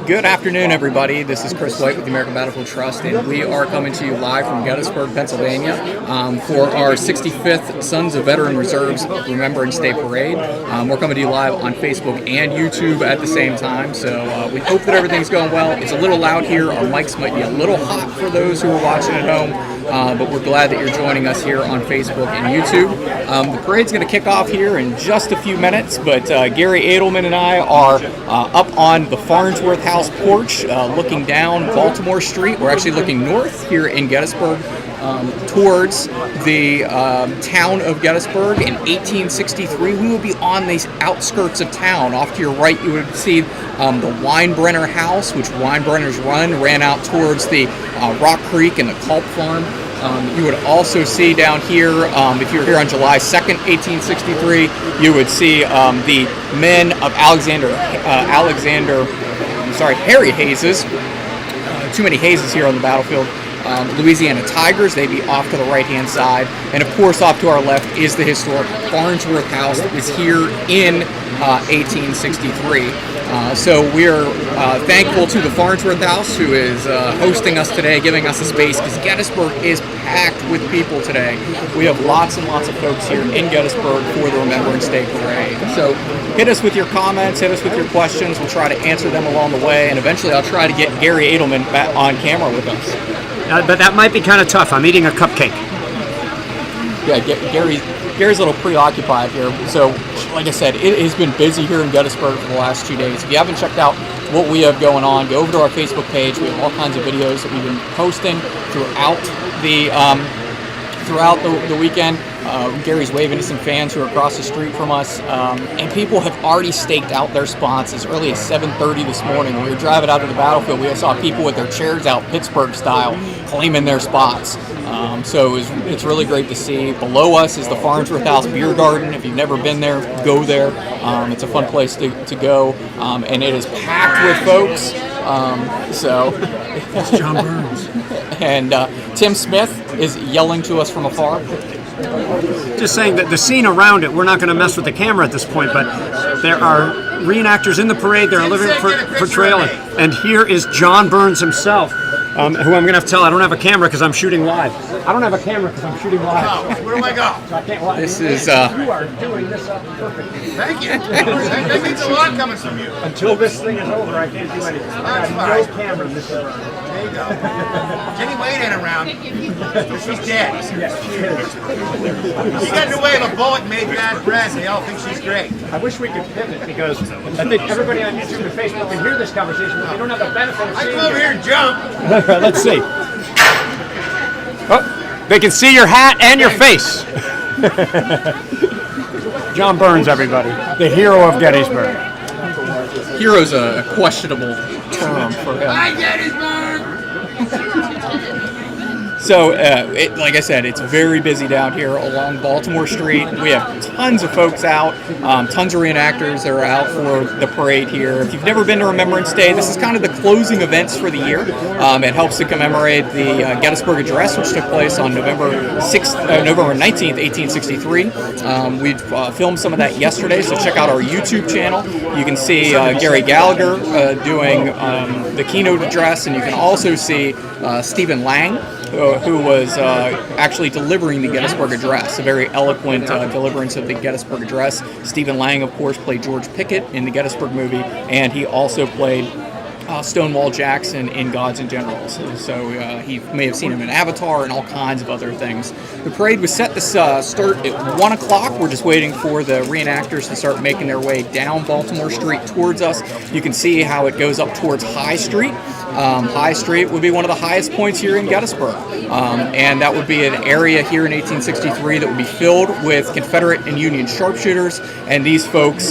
Good afternoon, everybody. This is Chris White with the American Battlefield Trust, and we are coming to you live from Gettysburg, Pennsylvania, for our 65th Sons of Veteran Reserves Remembrance Day Parade. We're coming to you live on Facebook and YouTube at the same time, so we hope that everything's going well. It's a little loud here. Our mics might be a little hot for those who are watching at home, but we're glad that you're joining us here on Facebook and YouTube. The parade's going to kick off here in just a few minutes, but Gary Edelman and I are up on the Farnsworth House porch looking down Baltimore Street. We're actually looking north here in Gettysburg towards the town of Gettysburg. In 1863, we will be on the outskirts of town. Off to your right, you would see the Weinbrenner House, which Weinbrenner's Run ran out towards the Rock Creek and the Culp Farm. You would also see down here, if you're here on July 2nd, 1863, you would see the men of Harry Hayes's. Too many Hayeses here on the battlefield. Louisiana Tigers, they'd be off to the right-hand side. And, of course, off to our left is the historic Farnsworth House that was here in 1863. So we're thankful to the Farnsworth House, who is hosting us today, giving us a space, because Gettysburg is packed with people today. We have lots and lots of folks here in Gettysburg for the Remembrance Day Parade. So hit us with your comments, hit us with your questions. We'll try to answer them along the way, and eventually I'll try to get Gary Edelman back on camera with us. But that might be kind of tough. I'm eating a cupcake. Yeah, Gary's a little preoccupied here. So, like I said, it has been busy here in Gettysburg for the last 2 days. If you haven't checked out what we have going on, go over to our Facebook page. We have all kinds of videos that we've been posting throughout the weekend. Gary's waving to some fans who are across the street from us, and people have already staked out their spots as early as 7:30 this morning. When we were driving out to the battlefield, we saw people with their chairs out Pittsburgh style claiming their spots. So it's really great to see. Below us is the Farnsworth House Beer Garden. If you've never been there, go there. It's a fun place to go, and it is packed with folks. That's John Burns. And Tim Smith is yelling to us from afar. Just saying that the scene around it, we're not going to mess with the camera at this point, but there are reenactors in the parade. They're a living portrayal, and here is John Burns himself, who I'm going to have to tell I don't have a camera because I'm shooting live. I don't have a camera because I'm shooting live. Oh, where do I go? So I can't watch. This is You are doing this up perfectly. Thank you. That means a lot coming from you. Until this thing is over, I can't do anything. I got no camera, Mr. Burns. There you go. Jenny Wade ain't around. She's dead. Yes, she is. She got in the way of a bullet and made bad press. They all think she's great. I wish we could pivot because I think everybody on YouTube and Facebook can hear this conversation, but they don't have the benefit of I seeing come over it. here and jump. Let's see. Oh, they can see your hat and your face. John Burns, everybody. The hero of Gettysburg. Hero's a questionable term for him. Hi, Gettysburg! So, like I said, it's very busy down here along Baltimore Street. We have tons of folks out, tons of reenactors that are out for the parade here. If you've never been to Remembrance Day, this is kind of the closing events for the year. It helps to commemorate the Gettysburg Address, which took place on November 19th, 1863. We filmed some of that yesterday, so check out our YouTube channel. You can see Gary Gallagher doing the keynote address, and you can also see Stephen Lang, who was actually delivering the Gettysburg Address, a very eloquent deliverance of the Gettysburg Address. Stephen Lang, of course, played George Pickett in the Gettysburg movie, and he also played Stonewall Jackson in Gods and Generals. So he may have seen him in Avatar and all kinds of other things. The parade was set to start at 1 o'clock. We're just waiting for the reenactors to start making their way down Baltimore Street towards us. You can see how it goes up towards High Street. High Street would be one of the highest points here in Gettysburg, and that would be an area here in 1863 that would be filled with Confederate and Union sharpshooters, and these folks,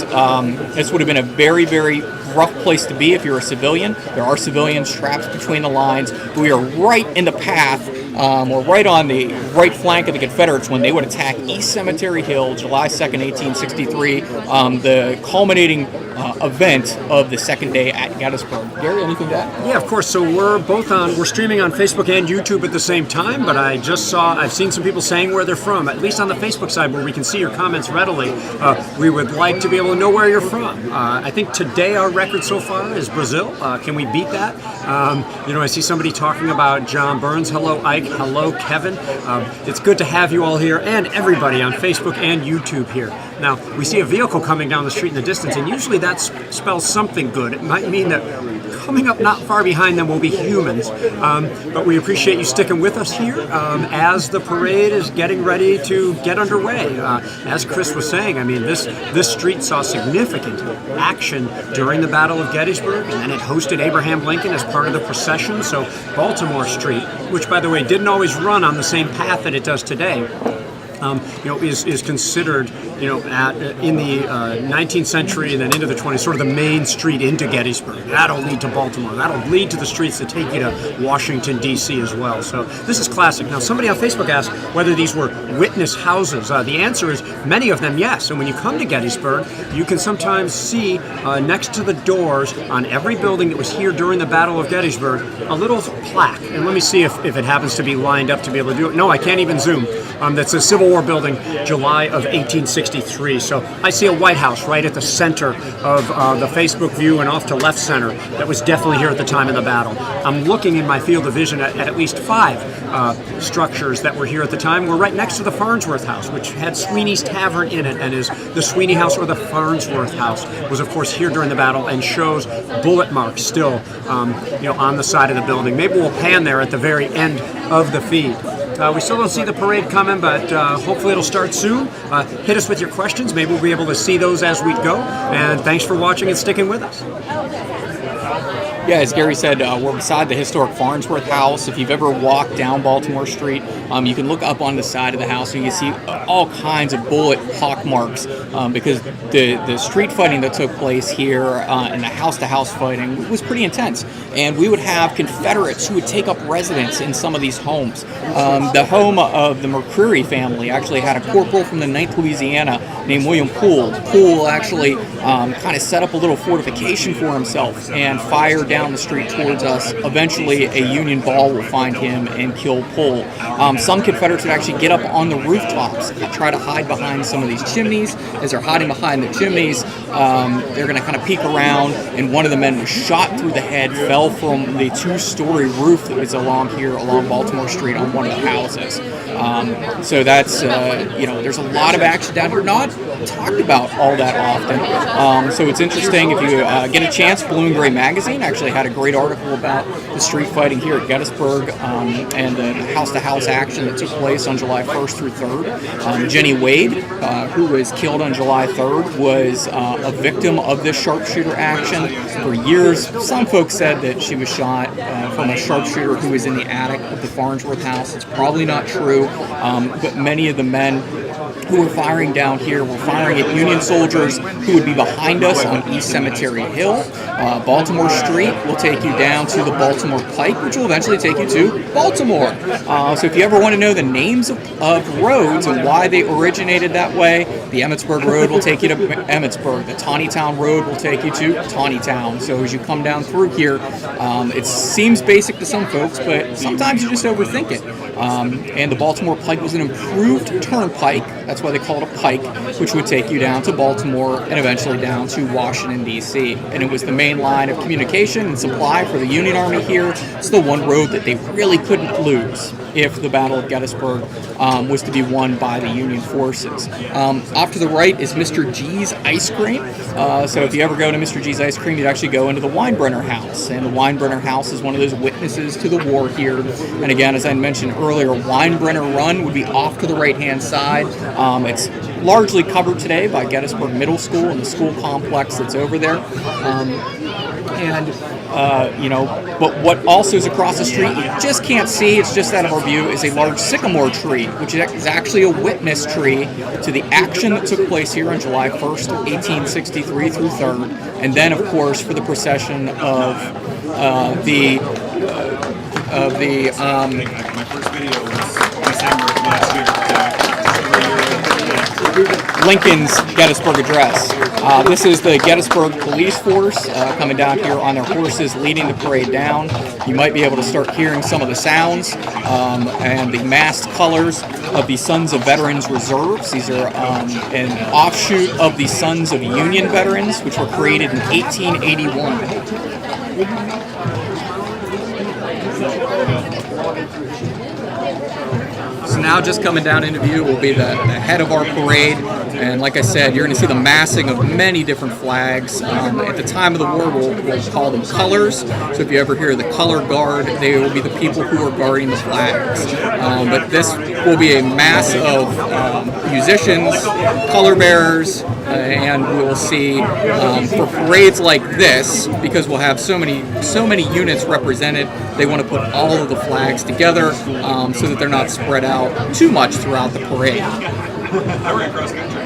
this would have been a very, very rough place to be if you're a civilian. There are civilians trapped between the lines. We are right in the path or right on the right flank of the Confederates when they would attack East Cemetery Hill, July 2nd, 1863, the culminating event of the second day at Gettysburg. Gary, anything to add? Yeah, of course. So we're streaming on Facebook and YouTube at the same time, but I've seen some people saying where they're from, at least on the Facebook side where we can see your comments readily. We would like to be able to know where you're from. I think today our record so far is Brazil. Can we beat that? I see somebody talking about John Burns. Hello, Ike. Hello, Kevin. It's good to have you all here and everybody on Facebook and YouTube here. Now, we see a vehicle coming down the street in the distance, and usually that spells something good. It might mean that coming up not far behind them will be humans. But we appreciate you sticking with us here as the parade is getting ready to get underway. As Chris was saying, I mean, this street saw significant action during the Battle of Gettysburg, and then it hosted Abraham Lincoln as part of the procession. So Baltimore Street, which, by the way, didn't always run on the same path that it does today, is considered, in the 19th century and then into the 20s, sort of the main street into Gettysburg. That'll lead to Baltimore. That'll lead to the streets that take you to Washington, D.C. as well. So this is classic. Now, somebody on Facebook asked whether these were witness houses. The answer is many of them, yes. And when you come to Gettysburg, you can sometimes see next to the doors on every building that was here during the Battle of Gettysburg, a little plaque. And let me see if it happens to be lined up to be able to do it. No, I can't even zoom. That's a Civil War building, July of 1863. So I see a White House right at the center of the Facebook view and off to left center. That was definitely here at the time of the battle. I'm looking in my field of vision at least 5 structures that were here at the time. We're right next to the Farnsworth House, which had Sweeney's Tavern in it, and is the Sweeney House or the Farnsworth House was, of course, here during the battle and shows bullet marks still, on the side of the building. Maybe we'll pan there at the very end of the feed. We still don't see the parade coming, but hopefully it'll start soon. Hit us with your questions. Maybe we'll be able to see those as we go. And thanks for watching and sticking with us. Yeah, as Gary said, we're beside the historic Farnsworth House. If you've ever walked down Baltimore Street, you can look up on the side of the house and you can see all kinds of bullet pock marks because the street fighting that took place here and the house-to-house fighting was pretty intense. And we would have Confederates who would take up residence in some of these homes. The home of the McCreary family actually had a corporal from the 9th Louisiana named William Poole. Poole actually kind of set up a little fortification for himself and fired down the street towards us. Eventually, a Union ball will find him and kill Poole. Some Confederates would actually get up on the rooftops and try to hide behind some of these chimneys. As they're hiding behind the chimneys, they're going to kind of peek around, and one of the men was shot through the head, fell from the 2-story roof that was along Baltimore Street on one of the houses. So that's, there's a lot of action down here, not talked about all that often. So it's interesting if you get a chance. Blue and Gray Magazine actually had a great article about the street fighting here at Gettysburg and the house-to-house action that took place on July 1st through 3rd. Jenny Wade, who was killed on July 3rd, was a victim of this sharpshooter action. For years, some folks said that she was shot from a sharpshooter who was in the attic of the Farnsworth house. It's probably not true, but many of the men who were firing down here were firing at Union soldiers who would be behind us on East Cemetery Hill. Baltimore Street will take you down to the Baltimore Pike, which will eventually take you to Baltimore. So if you ever want to know the names of roads and why they originated that way, the Emmitsburg Road will take you to Emmitsburg. The Taneytown Road will take you to Taneytown. So as you come down through here, it seems basic to some folks, but sometimes you just overthink it. And the Baltimore Pike was an improved turnpike. That's why they call it a pike, which would take you down to Baltimore and eventually down to Washington, D.C. And it was the main line of communication and supply for the Union Army here. It's the one road that they really couldn't lose if the Battle of Gettysburg was to be won by the Union forces. Off to the right is Mr. G's Ice Cream. So if you ever go to Mr. G's Ice Cream, you'd actually go into the Weinbrenner House. And the Weinbrenner House is one of those witnesses to the war here. And again, as I mentioned earlier, Weinbrenner Run would be off to the right-hand side. It's largely covered today by Gettysburg Middle School and the school complex that's over there. But what also is across the street, you just can't see, it's just out of our view, is a large sycamore tree, which is actually a witness tree to the action that took place here on July 1st, 1863 through 3rd, and then, of course, for the procession of the of the My first video was December of last year. Lincoln's Gettysburg Address. This is the Gettysburg Police Force coming down here on their horses, leading the parade down. You might be able to start hearing some of the sounds and the massed colors of the Sons of Veterans Reserves. These are an offshoot of the Sons of Union Veterans, which were created in 1881. So now just coming down into view will be the head of our parade, and like I said, you're going to see the massing of many different flags. At the time of the war, we'll call them colors. So if you ever hear the color guard, they will be the people who are guarding the flags. But this will be a mass of musicians, color bearers, and we will see for parades like this, because we'll have so many units represented, they want to put all of the flags together so that they're not spread out too much throughout the parade. I ran cross country.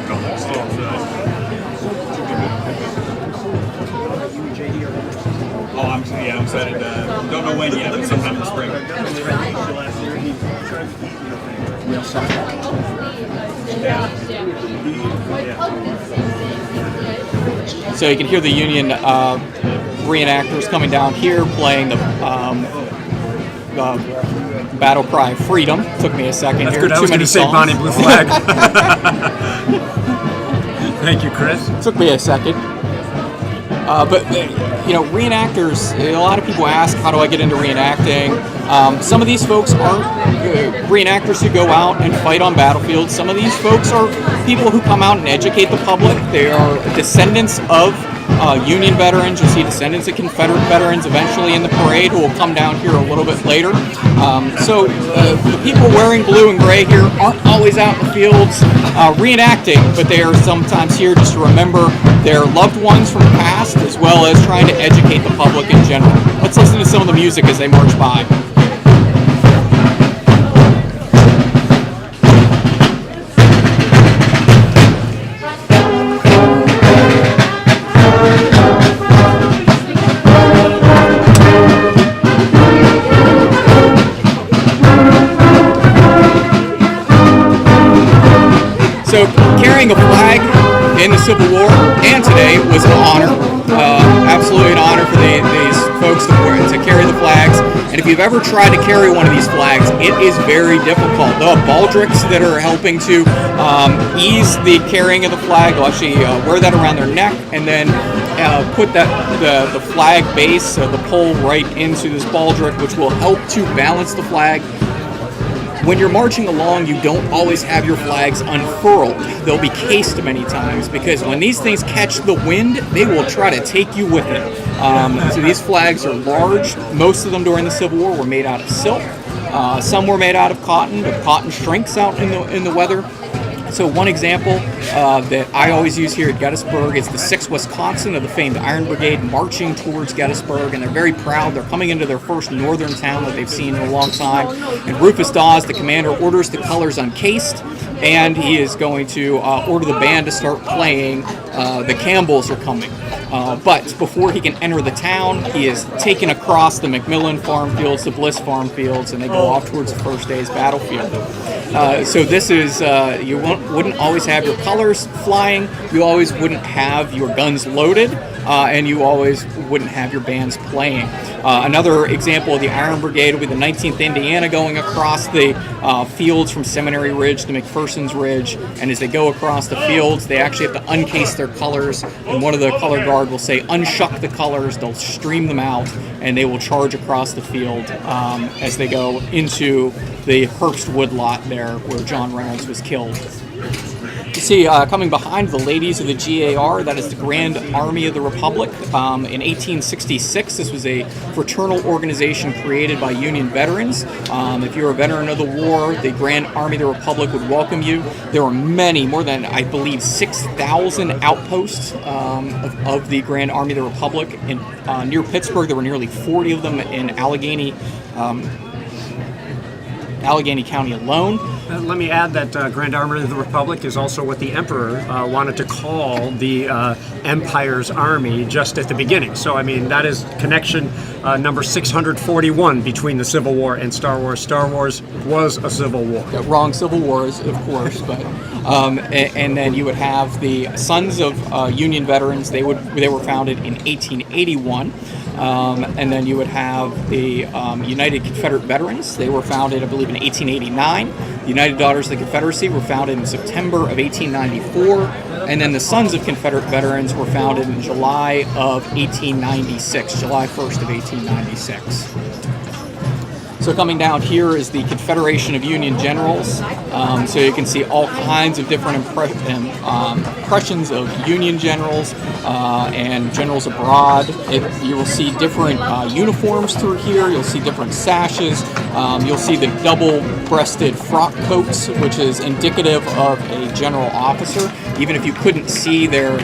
I'm excited. Don't know when yet, but sometime in the spring. So you can hear the Union reenactors coming down here playing the battle cry "Freedom." Took me a second. That's here. good. I was going to say Bonnie Blue Flag. Thank you, Chris. Took me a second. But reenactors. A lot of people ask, "How do I get into reenacting?" Some of these folks aren't reenactors who go out and fight on battlefields. Some of these folks are people who come out and educate the public. They are descendants of Union veterans. You'll see descendants of Confederate veterans eventually in the parade who will come down here a little bit later. So the people wearing blue and gray here aren't always out in the fields reenacting, but they are sometimes here just to remember their loved ones from the past, as well as trying to educate the public in general. Let's listen to some of the music as they march by. So carrying a flag in the Civil War and today was an honor, absolutely an honor for these folks to carry the flags. And if you've ever tried to carry one of these flags, it is very difficult. The baldricks that are helping to ease the carrying of the flag will actually wear that around their neck and then put the flag base, the pole, right into this baldric, which will help to balance the flag. When you're marching along, you don't always have your flags unfurled. They'll be cased many times because when these things catch the wind, they will try to take you with it. So these flags are large. Most of them during the Civil War were made out of silk. Some were made out of cotton, but cotton shrinks out in the weather. So one example that I always use here at Gettysburg is the 6th Wisconsin of the famed Iron Brigade marching towards Gettysburg, and they're very proud. They're coming into their first northern town that they've seen in a long time. And Rufus Dawes, the commander, orders the colors uncased, and he is going to order the band to start playing The Campbells Are Coming. But before he can enter the town, he is taken across the McMillan farm fields, the Bliss farm fields, and they go off towards the first day's battlefield. So this is, you wouldn't always have your colors flying, you always wouldn't have your guns loaded, and you always wouldn't have your bands playing. Another example of the Iron Brigade will be the 19th Indiana going across the fields from Seminary Ridge to McPherson's Ridge, and as they go across the fields, they actually have to uncase their colors, and one of the color guard will say, unshuck the colors, they'll stream them out, and they will charge across the field as they go into the Herbst Woodlot there where John Reynolds was killed. You see, coming behind the ladies of the GAR, that is the Grand Army of the Republic. In 1866, this was a fraternal organization created by Union veterans. If you're a veteran of the war, the Grand Army of the Republic would welcome you. There were many, more than, I believe, 6,000 outposts of the Grand Army of the Republic. Near Pittsburgh, there were nearly 40 of them in Allegheny County alone. Let me add that Grand Army of the Republic is also what the Emperor wanted to call the Empire's army just at the beginning. So, I mean, that is connection number 641 between the Civil War and Star Wars. Star Wars was a civil war. Wrong Civil Wars, of course, but and then you would have the Sons of Union Veterans. They were founded in 1881. And then you would have the United Confederate Veterans. They were founded, I believe, in 1889. The United Daughters of the Confederacy were founded in September of 1894. And then the Sons of Confederate Veterans were founded in July of 1896, July 1st of 1896. So coming down here is the Confederation of Union Generals. So you can see all kinds of different impressions of Union generals and generals abroad. You will see different uniforms through here. You'll see different sashes. You'll see the double-breasted frock coats, which is indicative of a general officer. Even if you couldn't see their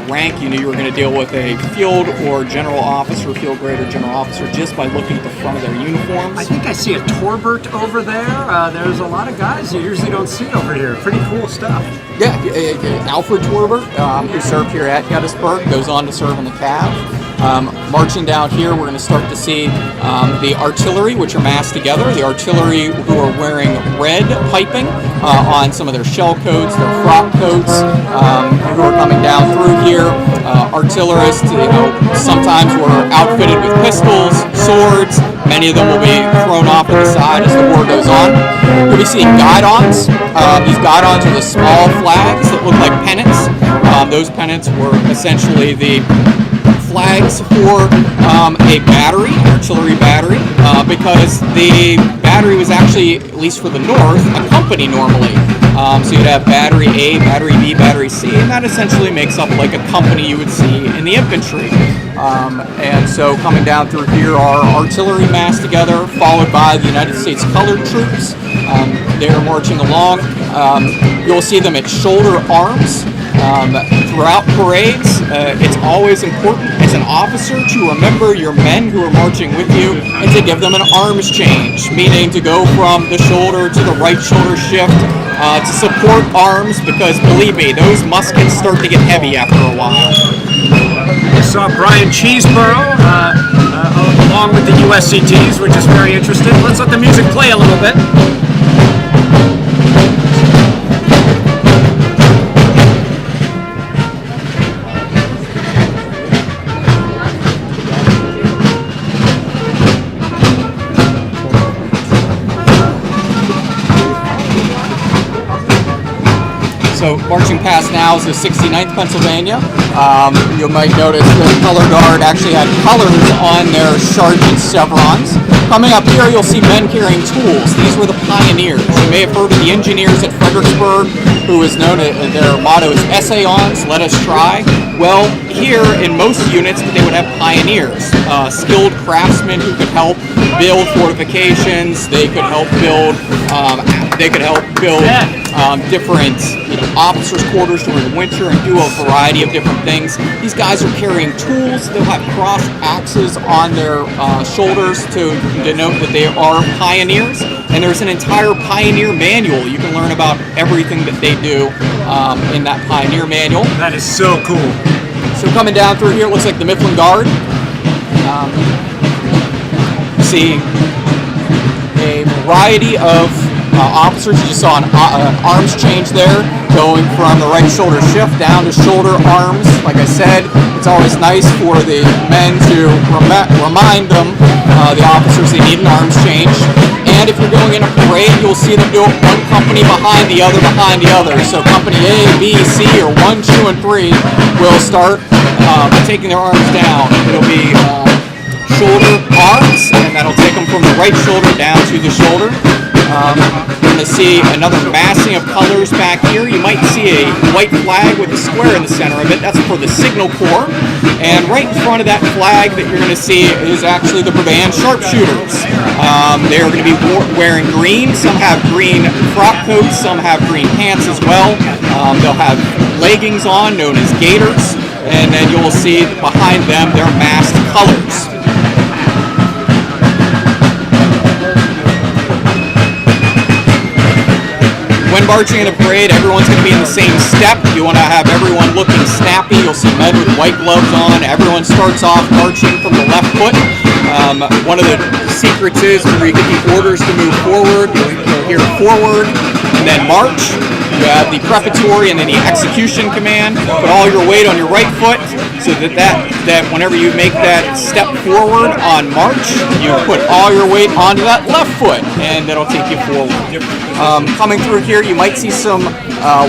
rank, you knew you were going to deal with a field or general officer, field grade or general officer, just by looking at the front of their uniforms. I think I see a Torbert over there. There's a lot of guys you usually don't see over here. Pretty cool stuff. Yeah, Alfred Torbert, who served here at Gettysburg, goes on to serve in the Cav. Marching down here, we're going to start to see the artillery, which are massed together. The artillery who are wearing red piping on some of their shell coats, their frock coats, who are coming down through here. Artillerists, sometimes were outfitted with pistols, swords. Many of them will be thrown off to the side as the war goes on. You'll be seeing guidons. These guidons are the small flags that look like pennants. Those pennants were essentially the flags for a battery, artillery battery, because the battery was actually, at least for the North, a company normally. So you'd have battery A, battery B, battery C, and that essentially makes up like a company you would see in the infantry. And so coming down through here are artillery massed together, followed by the United States Colored Troops. They're marching along. You'll see them at shoulder arms. Throughout parades, it's always important as an officer to remember your men who are marching with you and to give them an arms change, meaning to go from the shoulder to the right shoulder shift to support arms, because believe me, those muskets start to get heavy after a while. I saw Brian Cheeseborough along with the USCTs, which is very interesting. Let's let the music play a little bit. So marching past now is the 69th Pennsylvania. You might notice the color guard actually had colors on their sergeant's chevrons. Coming up here, you'll see men carrying tools. These were the pioneers. You may have heard of the engineers at Fredericksburg, who is known, their motto is Essayons, let us try. Well, here in most units, they would have pioneers, skilled craftsmen who could help build fortifications. They could help build different officers' quarters during the winter and do a variety of different things. These guys are carrying tools. They'll have cross axes on their shoulders to denote that they are pioneers. And there's an entire pioneer manual. You can learn about everything that they do in that pioneer manual. That is so cool. So coming down through here, it looks like the Mifflin Guard. See a variety of officers. You just saw an arms change there, going from the right shoulder shift down to shoulder arms. Like I said, it's always nice for the men to remind them, the officers, they need an arms change. And if you're going in a parade, you'll see them do it one company behind the other behind the other. So company A, B, C, or 1, 2, and 3 will start by taking their arms down. It'll be shoulder arms, and that'll take them from the right shoulder down to the shoulder. You're going to see another massing of colors back here. You might see a white flag with a square in the center of it. That's for the Signal Corps. And right in front of that flag that you're going to see is actually the Brigand Sharpshooters. They are going to be wearing green. Some have green frock coats. Some have green pants as well. They'll have leggings on known as gaiters. And then you'll see behind them their massed colors. marching in a parade, everyone's going to be in the same step. You want to have everyone looking snappy. You'll see men with white gloves on. Everyone starts off marching from the left foot. One of the secrets is where you get the orders to move forward. You'll hear forward and then march. You have the preparatory and then the execution command. Put all your weight on your right foot so that whenever you make that step forward on march, you put all your weight onto that left foot and that'll take you forward. Coming through here, you might see some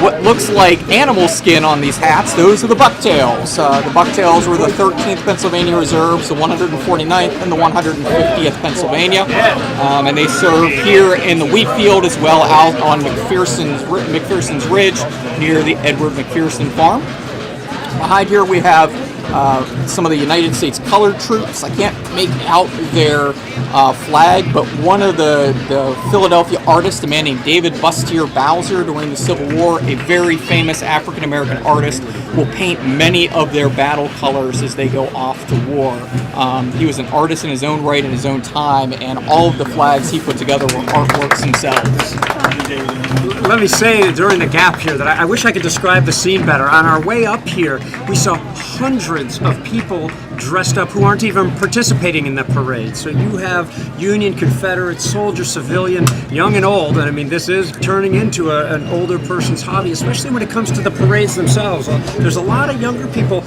what looks like animal skin on these hats. Those are the bucktails. The bucktails were the 13th Pennsylvania Reserves, the 149th and the 150th Pennsylvania. And they serve here in the wheat field as well out on McPherson's Ridge near the Edward McPherson farm. Behind here we have some of the United States colored troops. I can't make out their flag, but one of the Philadelphia artists, a man named David Bustier Bowser during the Civil War, a very famous African-American artist, will paint many of their battle colors as they go off to war. He was an artist in his own right in his own time, and all of the flags he put together were artworks themselves. Let me say during the gap here that I wish I could describe the scene better. On our way up here, we saw hundreds of people dressed up who aren't even participating in the parade. So you have Union, Confederate, soldier, civilian, young and old. And I mean, this is turning into an older person's hobby, especially when it comes to the parades themselves. There's a lot of younger people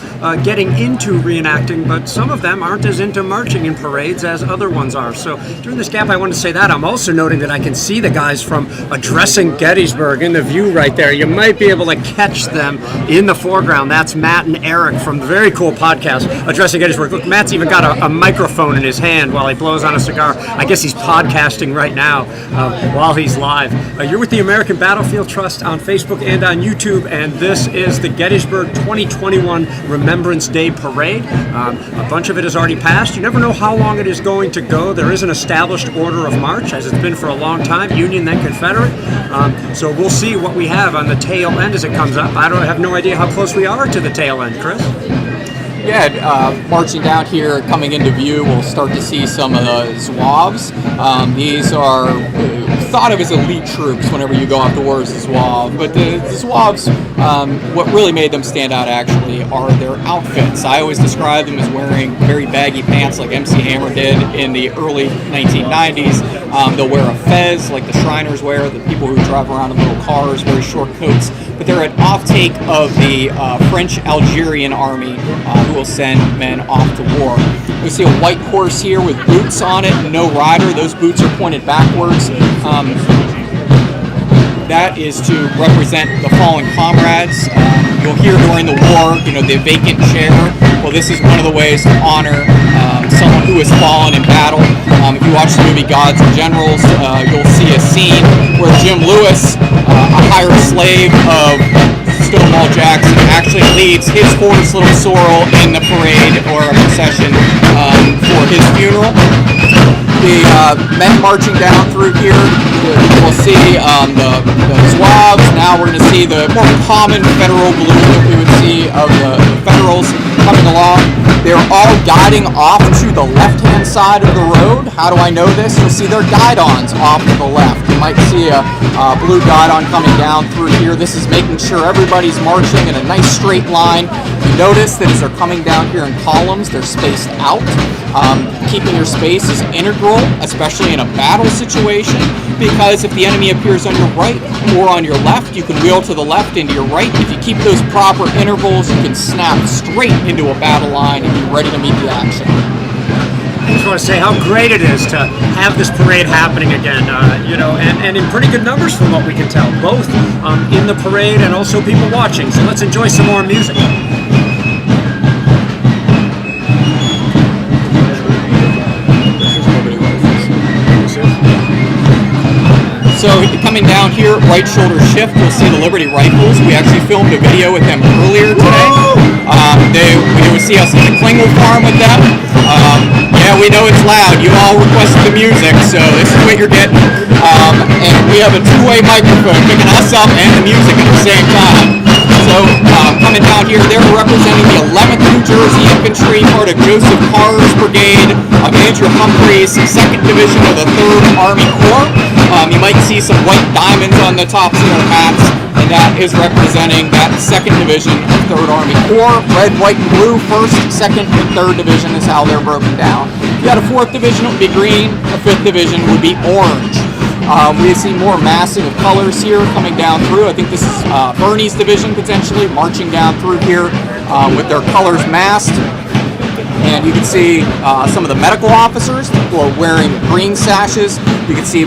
getting into reenacting, but some of them aren't as into marching in parades as other ones are. So during this gap, I want to say that. I'm also noting that I can see the guys from Addressing Gettysburg in the view right there. You might be able to catch them in the foreground. That's Matt and Eric from the very cool podcast, Addressing Gettysburg. Look, Matt's even got a microphone in his hand while he blows on a cigar. I guess he's podcasting right now while he's live. You're with the American Battlefield Trust on Facebook and on YouTube, and this is the Gettysburg 2021 Remembrance Day Parade. A bunch of it has already passed. You never know how long it is going to go. There is an established order of march, as it's been for a long time, Union then Confederate. So we'll see what we have on the tail end as it comes up. I have no idea how close we are to the tail end, Chris. Yeah, marching down here, coming into view, we'll start to see some of the Zouaves. These are thought of as elite troops whenever you go off to war as a Zouave, but the Zouaves, what really made them stand out actually are their outfits. I always describe them as wearing very baggy pants like MC Hammer did in the early 1990s. They'll wear a fez like the Shriners wear, the people who drive around in little cars, very short coats, but they're an off-take of the French Algerian army who will send men off to war. We see a white horse here with boots on it, no rider. Those boots are pointed backwards. That is to represent the fallen comrades. You'll hear during the war, the vacant chair. Well, this is one of the ways to honor someone who has fallen in battle. If you watch the movie Gods and Generals, you'll see a scene where Jim Lewis, a hired slave of Stonewall Jackson, actually leads his horse, Little Sorrel, in the parade or a procession for his funeral. The men marching down through here, we'll see the Zouaves. Now we're going to see the more common federal blue that we would see of the Federals coming along. They're all guiding off to the left-hand side of the road. How do I know this? You'll see their guidons off to the left. You might see a blue guidon coming down through here. This is making sure everybody's marching in a nice straight line. You notice that as they're coming down here in columns, they're spaced out. Keeping your space is integral, especially in a battle situation, because if the enemy appears on your right or on your left, you can wheel to the left and to your right. If you keep those proper intervals, you can snap straight into a battle line and be ready to meet the action. I just want to say how great it is to have this parade happening again, and in pretty good numbers from what we can tell, both in the parade and also people watching. So let's enjoy some more music. So coming down here, right shoulder shift, you'll see the Liberty Rifles. We actually filmed a video with them earlier today. You would see us at the Klingel farm with them. Yeah, we know it's loud. You all requested the music, so this is what you're getting. And we have a two-way microphone picking us up and the music at the same time. So coming down here, they're representing the 11th New Jersey Infantry, part of Joseph Carr's brigade, Major Humphrey's 2nd Division of the 3rd Army Corps. You might see some white diamonds on the tops of their hats, and that is representing that 2nd Division of 3rd Army Corps. Red, white, and blue, 1st, 2nd, and 3rd Division is how they're broken down. If you had a 4th Division, it would be green. A 5th Division would be orange. We see more massing of colors here coming down through. I think this is Bernie's division potentially marching down through here with their colors massed. And you can see some of the medical officers who are wearing green sashes. You can see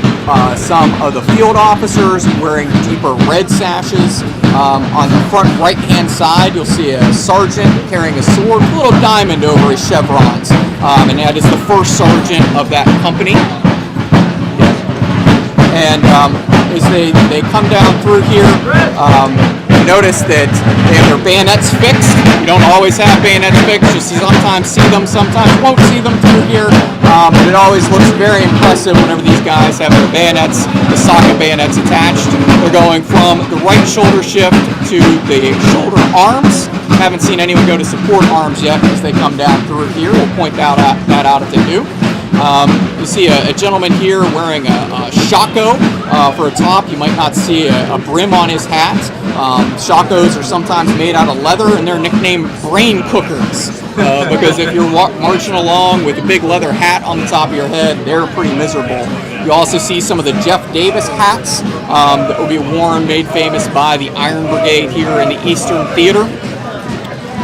some of the field officers wearing deeper red sashes. On the front right-hand side, you'll see a sergeant carrying a sword, a little diamond over his chevrons. And that is the 1st sergeant of that company. And as they come down through here, notice that they have their bayonets fixed. You don't always have bayonets fixed. You sometimes see them, sometimes won't see them through here. But it always looks very impressive whenever these guys have their bayonets, the socket bayonets attached. They're going from the right shoulder shift to the shoulder arms. Haven't seen anyone go to support arms yet as they come down through here. We'll point that out if they do. You see a gentleman here wearing a shako for a top. You might not see a brim on his hat. Shakos are sometimes made out of leather, and they're nicknamed brain cookers because if you're marching along with a big leather hat on the top of your head, they're pretty miserable. You also see some of the Jeff Davis hats that will be worn, made famous by the Iron Brigade here in the Eastern Theater.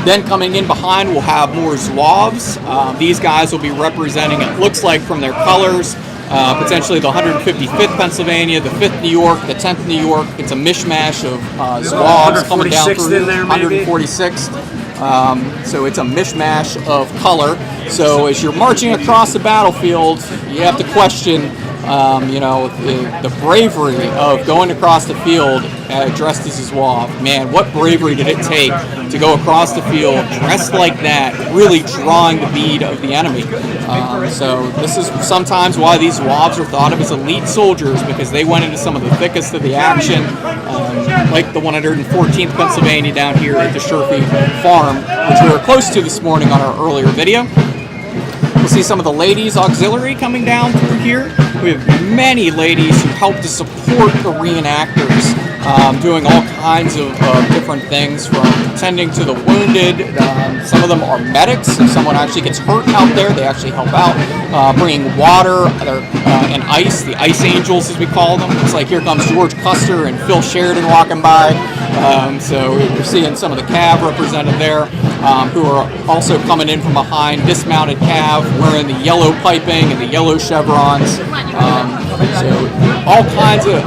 Then coming in behind, we'll have more Zouaves. These guys will be representing, it looks like from their colors, potentially the 155th Pennsylvania, the 5th New York, the 10th New York. It's a mishmash of Zouaves coming down through in there, maybe? 146th. So it's a mishmash of color. So as you're marching across the battlefield, you have to question the bravery of going across the field dressed as a Zouave. Man, what bravery did it take to go across the field dressed like that, really drawing the bead of the enemy. So this is sometimes why these Zouaves are thought of as elite soldiers, because they went into some of the thickest of the action, like the 114th Pennsylvania down here at the Sherfy Farm, which we were close to this morning on our earlier video. We'll see some of the ladies auxiliary coming down through here. We have many ladies who help to support the reenactors, doing all kinds of different things, from tending to the wounded. Some of them are medics. If someone actually gets hurt out there, they actually help out, bringing water and ice, the ice angels as we call them. It's like here comes George Custer and Phil Sheridan walking by. So we're seeing some of the cav represented there, who are also coming in from behind, dismounted cav, wearing the yellow piping and the yellow chevrons. So all kinds of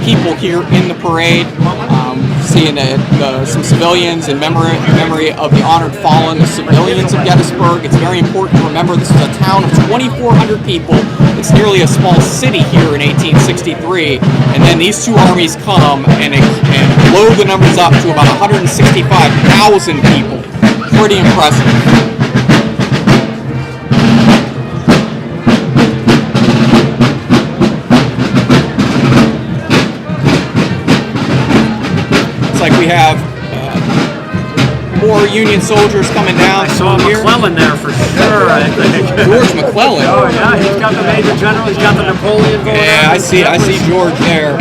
people here in the parade. Seeing some civilians in memory of the honored fallen, the civilians of Gettysburg. It's very important to remember this is a town of 2,400 people. It's nearly a small city here in 1863. And then these two armies come and blow the numbers up to about 165,000 people. Pretty impressive. Like we have more Union soldiers coming down. I saw McClellan there for sure, I think. George McClellan. Oh yeah, he's got the Major General, he's got the Napoleon going on. Yeah, I see George there.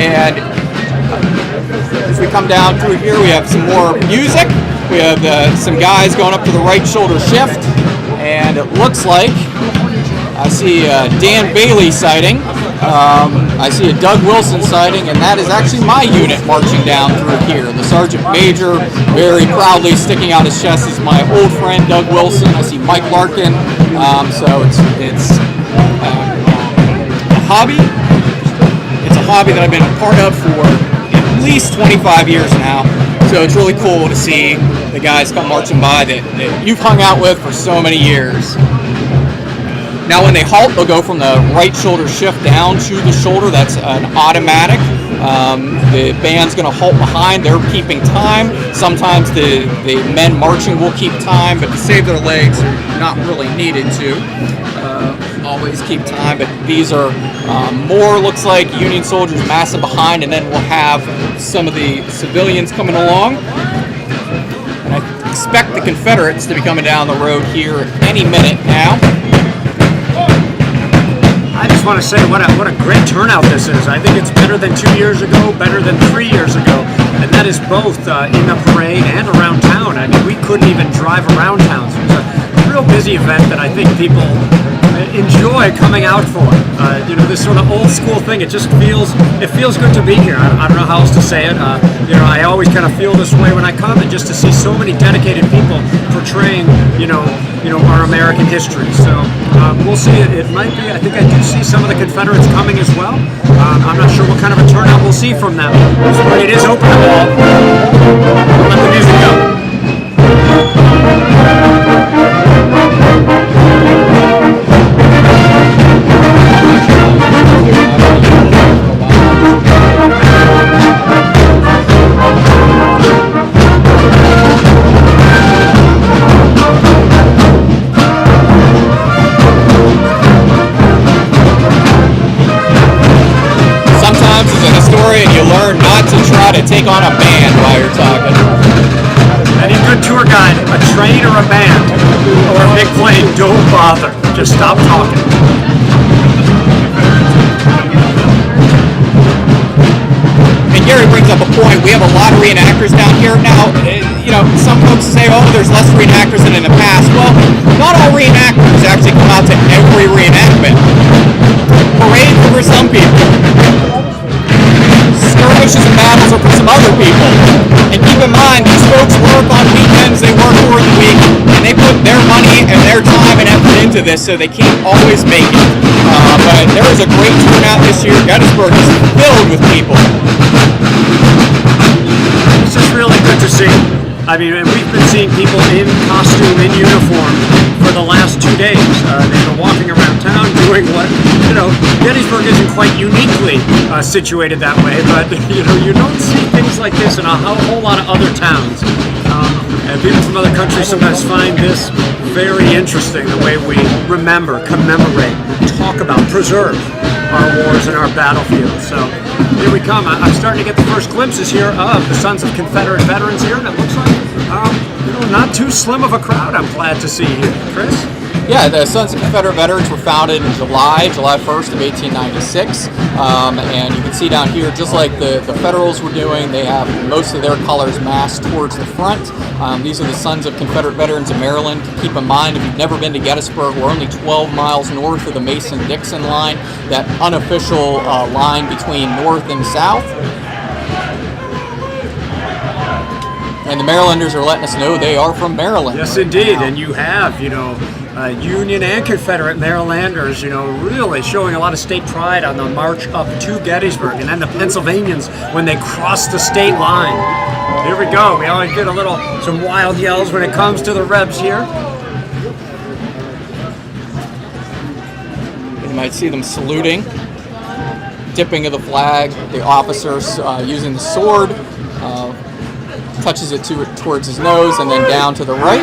And as we come down through here, we have some more music. We have some guys going up to the right shoulder shift. And it looks like I see a Dan Bailey sighting. I see a Doug Wilson sighting, and that is actually my unit marching down through here. The Sergeant Major, very proudly sticking out his chest, is my old friend Doug Wilson. I see Mike Larkin. So it's a hobby. It's a hobby that I've been a part of for at least 25 years now. So it's really cool to see the guys come marching by that you've hung out with for so many years. Now when they halt, they'll go from the right shoulder shift down to the shoulder. That's an automatic. The band's going to halt behind. They're keeping time. Sometimes the men marching will keep time, but to save their legs, they're not really needed to always keep time. But these are more, looks like, Union soldiers massing behind, and then we'll have some of the civilians coming along. And I expect the Confederates to be coming down the road here any minute now. I just want to say what a great turnout this is. I think it's better than 2 years ago, better than 3 years ago, and that is both in the parade and around town. I mean, we couldn't even drive around town. So it's a real busy event that I think people enjoy coming out for. This sort of old school thing. It feels good to be here. I don't know how else to say it. I always kind of feel this way when I come, and just to see so many dedicated people portraying, our American history. So we'll see. It might be. I think I do see some of the Confederates coming as well. I'm not sure what kind of a turnout we'll see from them. This parade is open to all. We'll let the music go. To take on a band while you're talking. Any good tour guide, a train or a band, or a big plane, don't bother. Just stop talking. And Gary brings up a point. We have a lot of reenactors down here now. Some folks say, "Oh, there's less reenactors than in the past." Well, not all reenactors actually come out to every reenactment. Parades are for some people. Skirmishes and battles are for some other people. And keep in mind, these folks work on weekends, they work during the week, and they put their money and their time and effort into this, so they can't always make it. But there is a great turnout this year. Gettysburg is filled with people. This is really good to see. I mean, we've been seeing people in costume, in uniform, for the last 2 days. They've been walking around town doing what, Gettysburg isn't quite uniquely situated that way, but, you don't see things like this in a whole lot of other towns. And people from other countries sometimes find this very interesting, the way we remember, commemorate, talk about, preserve our wars and our battlefields. So here we come. I'm starting to get the first glimpses here of the Sons of Confederate Veterans here, and it looks like not too slim of a crowd, I'm glad to see here. Chris? Yeah, the Sons of Confederate Veterans were founded in July 1st of 1896, and you can see down here, just like the Federals were doing, they have most of their colors massed towards the front. These are the Sons of Confederate Veterans of Maryland. Keep in mind, if you've never been to Gettysburg, we're only 12 miles north of the Mason-Dixon line, that unofficial line between North and South. And the Marylanders are letting us know they are from Maryland. Yes, indeed, and you have, Union and Confederate Marylanders, really showing a lot of state pride on the march up to Gettysburg, and then the Pennsylvanians when they cross the state line. Here we go. We always get some wild yells when it comes to the Rebs here. You might see them saluting, dipping of the flag, the officers using the sword, touches it towards his nose, and then down to the right.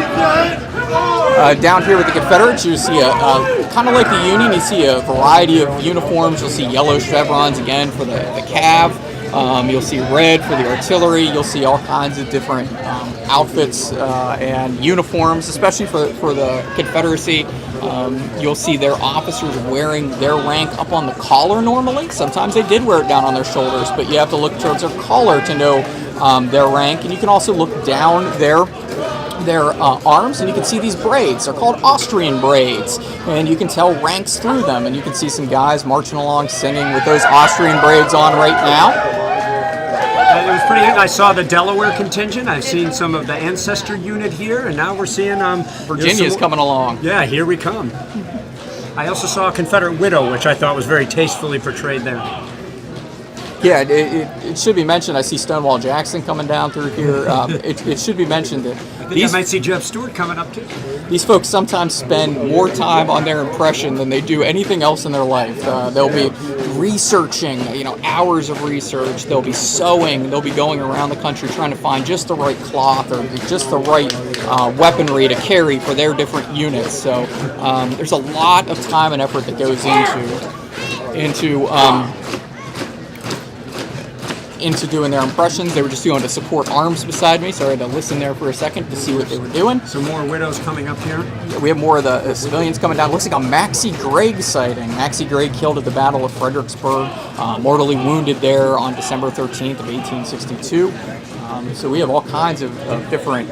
Down here with the Confederates, you see kind of like the Union, you see a variety of uniforms. You'll see yellow chevrons again for the cav. You'll see red for the artillery. You'll see all kinds of different outfits and uniforms, especially for the Confederacy. You'll see their officers wearing their rank up on the collar normally. Sometimes they did wear it down on their shoulders, but you have to look towards their collar to know their rank. And you can also look down their arms, and you can see these braids. They're called Austrian braids, and you can tell ranks through them, and you can see some guys marching along singing with those Austrian braids on right now. It was pretty. I saw the Delaware contingent. I've seen some of the Ancestor unit here, and now we're seeing Virginia's coming along. Yeah, here we come. I also saw a Confederate widow, which I thought was very tastefully portrayed there. Yeah, it should be mentioned. I see Stonewall Jackson coming down through here. It should be mentioned that I might see Jeb Stuart coming up too. These folks sometimes spend more time on their impression than they do anything else in their life. They'll be researching, hours of research. They'll be sewing. They'll be going around the country trying to find just the right cloth or just the right weaponry to carry for their different units. So there's a lot of time and effort that goes into doing their impressions. They were just doing to support arms beside me, so I had to listen there for a second to see what they were doing. Some more widows coming up here. We have more of the civilians coming down. Looks like a Maxie Gregg sighting. Maxie Gregg killed at the Battle of Fredericksburg, mortally wounded there on December 13th of 1862. So we have all kinds of different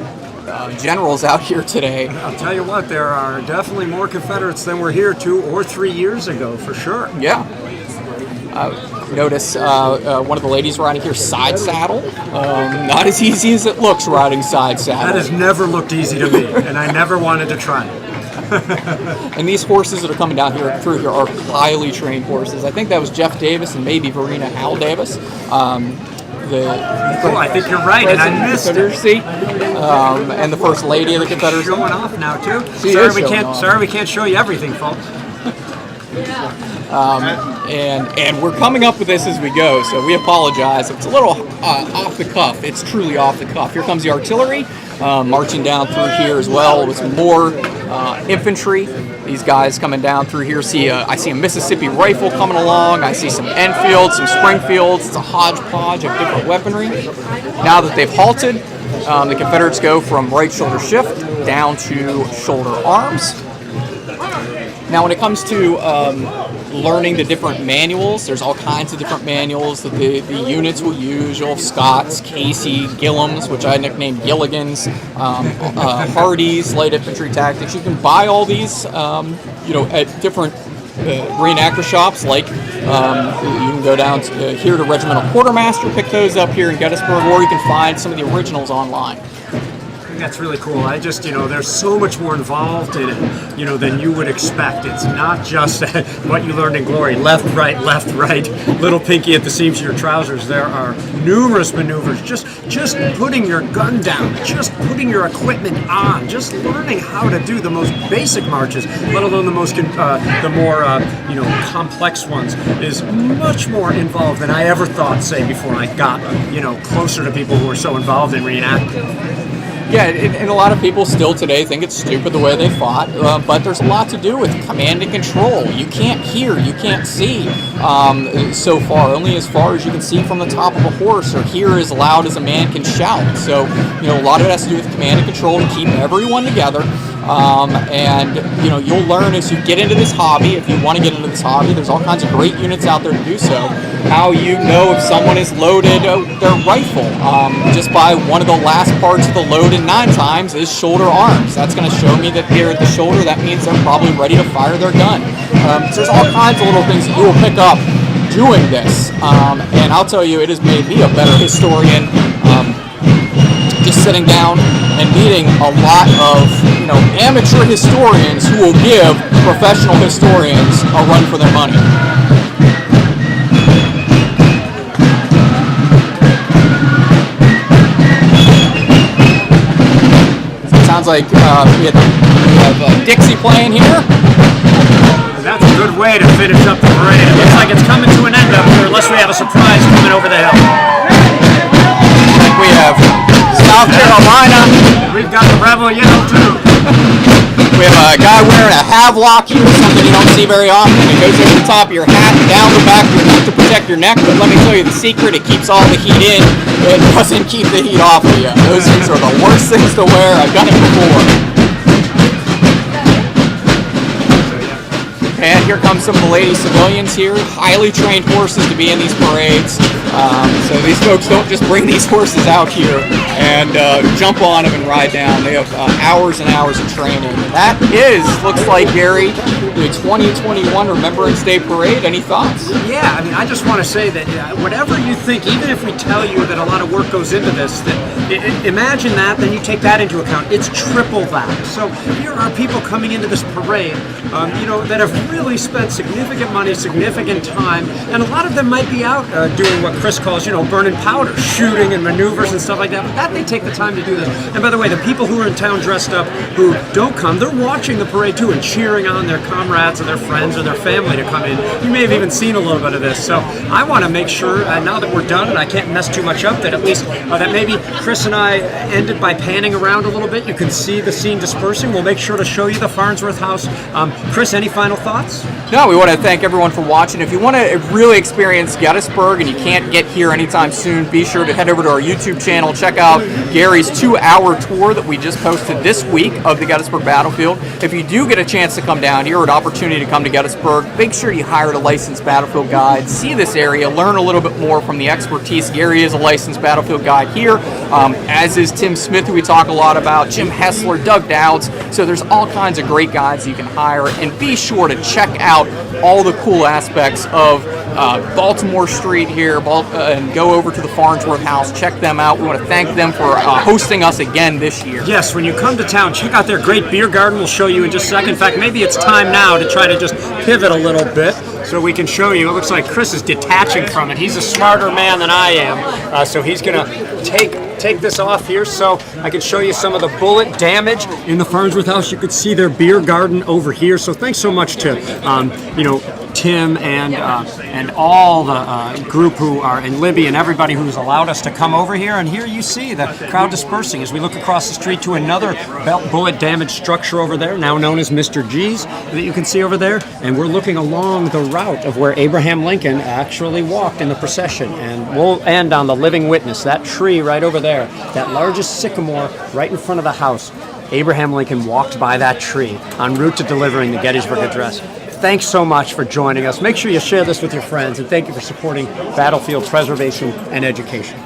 generals out here today. I'll tell you what, there are definitely more Confederates than were here 2 or 3 years ago, for sure. Yeah. Notice one of the ladies riding here, side saddle. Not as easy as it looks riding side saddle. That has never looked easy to me, and I never wanted to try it. And these horses that are coming down here through here are highly trained horses. I think that was Jeff Davis and maybe Verena Howell Davis. I think you're right, and I missed it. And the First Lady of the Confederacy. Showing off now too. She Sorry, we can't show you everything, folks. And we're coming up with this as we go, so we apologize. It's a little off the cuff. It's truly off the cuff. Here comes the artillery marching down through here as well with some more infantry. These guys coming down through here. I see a Mississippi rifle coming along. I see some Enfields, some Springfields. It's a hodgepodge of different weaponry. Now that they've halted, the Confederates go from right shoulder shift down to shoulder arms. Now, when it comes to learning the different manuals, there's all kinds of different manuals that the units will use. You'll have Scott's, Casey, Gillham's, which I nicknamed Gilligan's, Hardee's, light infantry tactics. You can buy all these, at different reenactor shops. Like you can go down here to Regimental Quartermaster, pick those up here in Gettysburg, or you can find some of the originals online. That's really cool. There's so much more involved in it, than you would expect. It's not just what you learned in glory, left, right, little pinky at the seams of your trousers. There are numerous maneuvers, just putting your gun down, just putting your equipment on, just learning how to do the most basic marches, let alone the more complex ones, is much more involved than I ever thought, say, before I got, closer to people who are so involved in reenacting. Yeah, and a lot of people still today think it's stupid the way they fought, but there's a lot to do with command and control. You can't hear, you can't see so far, only as far as you can see from the top of a horse or hear as loud as a man can shout. So, a lot of it has to do with command and control to keep everyone together. You'll learn as you get into this hobby, if you want to get into this hobby, there's all kinds of great units out there to do so. How you know if someone has loaded their rifle just by one of the last parts of the load, and 9 times is shoulder arms. That's going to show me that they're at the shoulder. That means they're probably ready to fire their gun. So there's all kinds of little things that you will pick up doing this. And I'll tell you, it has made me a better historian. Just sitting down and meeting a lot of amateur historians who will give professional historians a run for their money. So it sounds like we have Dixie playing here. That's a good way to finish up the parade. It looks like it's coming to an end up here, unless we have a surprise coming over the hill. We have South Carolina. We've got the Rebel Yell too. We have a guy wearing a Havelock here, something you don't see very often. It goes over the top of your hat and down the back of your neck to protect your neck. But let me tell you the secret: it keeps all the heat in. It doesn't keep the heat off of you. Those things are the worst things to wear. I've done it before. And here comes some of the lady civilians here, highly trained horses to be in these parades. So these folks don't just bring these horses out here and jump on them and ride down. They have hours and hours of training. And that looks like, Gary, the 2021 Remembrance Day Parade. Any thoughts? Yeah, I just want to say that whatever you think, even if we tell you that a lot of work goes into this, imagine that, then you take that into account. It's triple that. So here are people coming into this parade, that have really spent significant money, significant time, and a lot of them might be out doing what Chris calls, burning powder, shooting and maneuvers and stuff like that. But that they take the time to do this. And by the way, the people who are in town dressed up who don't come, they're watching the parade too and cheering on their comrades or their friends or their family to come in. You may have even seen a little bit of this. So I want to make sure now that we're done and I can't mess too much up, that at least that maybe Chris and I ended by panning around a little bit. You can see the scene dispersing. We'll make sure to show you the Farnsworth House. Chris, any final thoughts? No, we want to thank everyone for watching. If you want to really experience Gettysburg and you can't get here anytime soon, be sure to head over to our YouTube channel. Check out Gary's 2-hour tour that we just posted this week of the Gettysburg battlefield. If you do get a chance to come down here or an opportunity to come to Gettysburg, make sure you hire a licensed battlefield guide, see this area, learn a little bit more from the expertise. Gary is a licensed battlefield guide here, as is Tim Smith, who we talk a lot about, Jim Hessler, Doug Dowds. So there's all kinds of great guides you can hire, and be sure to check out all the cool aspects of Baltimore Street here, and go over to the Farnsworth House. Check them out. We want to thank them for hosting us again this year. Yes, when you come to town, check out their great beer garden. We'll show you in just a second. In fact, maybe it's time now to try to just pivot a little bit so we can show you. It looks like Chris is detaching from it. He's a smarter man than I am, so he's going to take this off here so I can show you some of the bullet damage in the Farnsworth House. You could see their beer garden over here. So thanks so much to Tim and all the group who are in Libby and everybody who's allowed us to come over here. And here you see the crowd dispersing as we look across the street to another bullet damaged structure over there, now known as Mr. G's, that you can see over there. And we're looking along the route of where Abraham Lincoln actually walked in the procession. And we'll end on the living witness, that tree right over there, that largest sycamore right in front of the house. Abraham Lincoln walked by that tree en route to delivering the Gettysburg Address. Thanks so much for joining us. Make sure you share this with your friends, and thank you for supporting battlefield preservation and education.